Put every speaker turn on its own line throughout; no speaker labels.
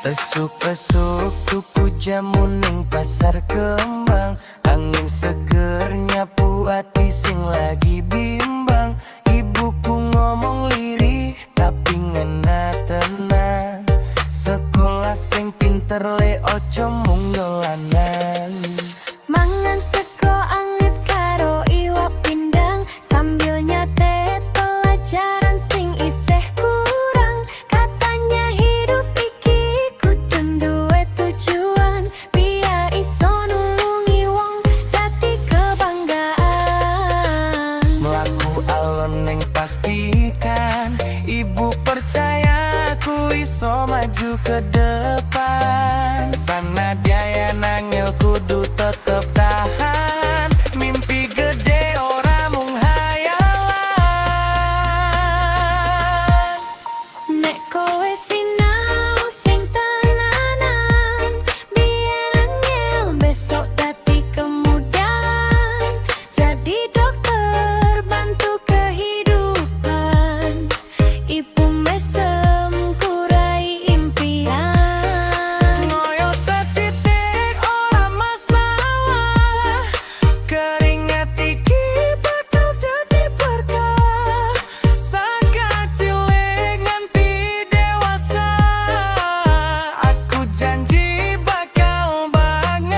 Esuk-esuk tuku jamu ning pasar kembang. Angin seger nyapu hati sing lagi bimbang. Ibuku ngomong lirih tapi ngena tenan. Sekolah sing pinter le ojo mung dolanan.
Mangan sego anget karo iwak pindang sambil nyatet pelajaran sing isih kurang. Katanya hidup iki kudu duwe tujuan biar iso nulungi wong dadi kebanggaan.
Melaku alon neng pastikan ibu percaya aku iso maju ke depan. Sana dia nangil kudu tetep tahan. Mimpi gede ora mung hayalan.
Nek kowe sinau sing tenanan biar angel besok dadi kemudahan. Jadi dokter bantu kehidupan. Ibu mesem kurai impian.
Ngoyo setitik ora masalah. Keringat iki bakal jadi berkah. Saka cilik nganti dewasa. Aku janji bakal banget.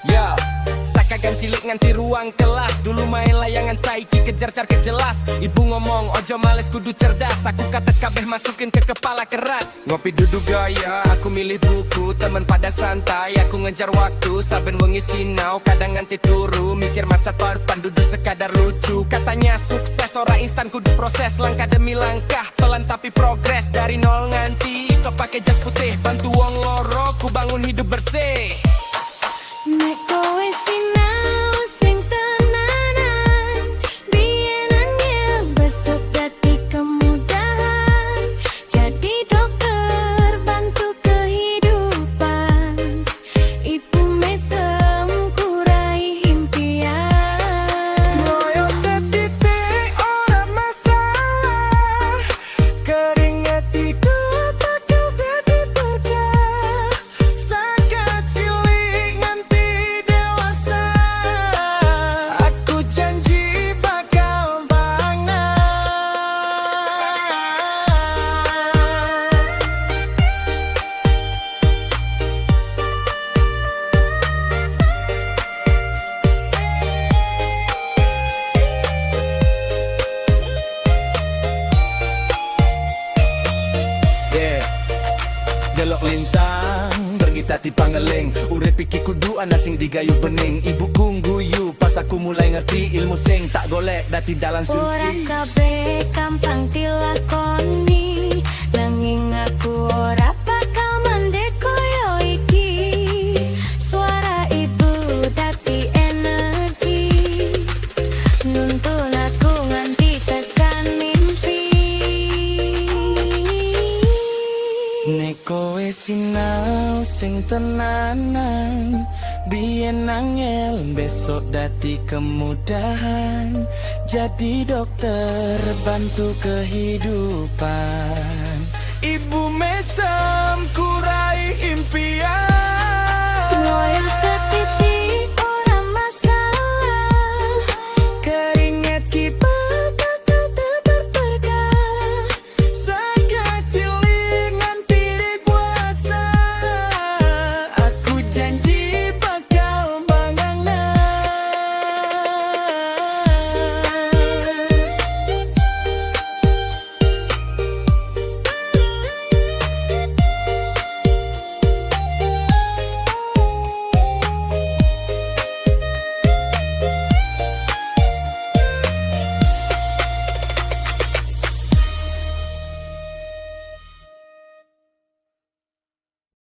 Ya, sakakan cilik nganti ruang kelas. Dulu main layangan saiki kejar target jelas. Ibu ngomong ojo males kudu cerdas. Aku kata kabeh masukin ke kepala keras. Ngopi duduk gaya, aku milih buku. Temen pada santai, aku ngejar waktu. Saben wengi sinau, kadang nganti turu. Mikir masa depan duduk sekadar lucu. Katanya sukses ora instan kudu proses. Langkah demi langkah, pelan tapi progres. Dari nol nganti iso pake jas putih. Bantu wong loro, ku bangun hidup bersih.
Nek kowe sinau sing tenanan biar angel besok dadi kemudahan. Jadi dokter bantu kehidupan. Ibu mesem kurai impian.
Ngoyo setitik ora masalah. Keringat iku bakal jadi berkah. Saka cilik nganti dewasa. Aku janji bakal banget. Yeah, delok lintang bergita di pangeling. Urip iki kudu ana sing digayu bening. Ibuku ngguyu pas aku mulai ngerti ilmu sing tak golek dadi dalan
Ora
suci.
kabeh gampang dilakoni, nanging aku ora bakal mandek koyo iki. Suara ibu dadi energi, nuntun aku nganti tekan mimpi.
Nek kowe sinau sing tenanan biyen angel besok dadi kemudahan. Jadi dokter bantu kehidupan. Ibu mesem kurai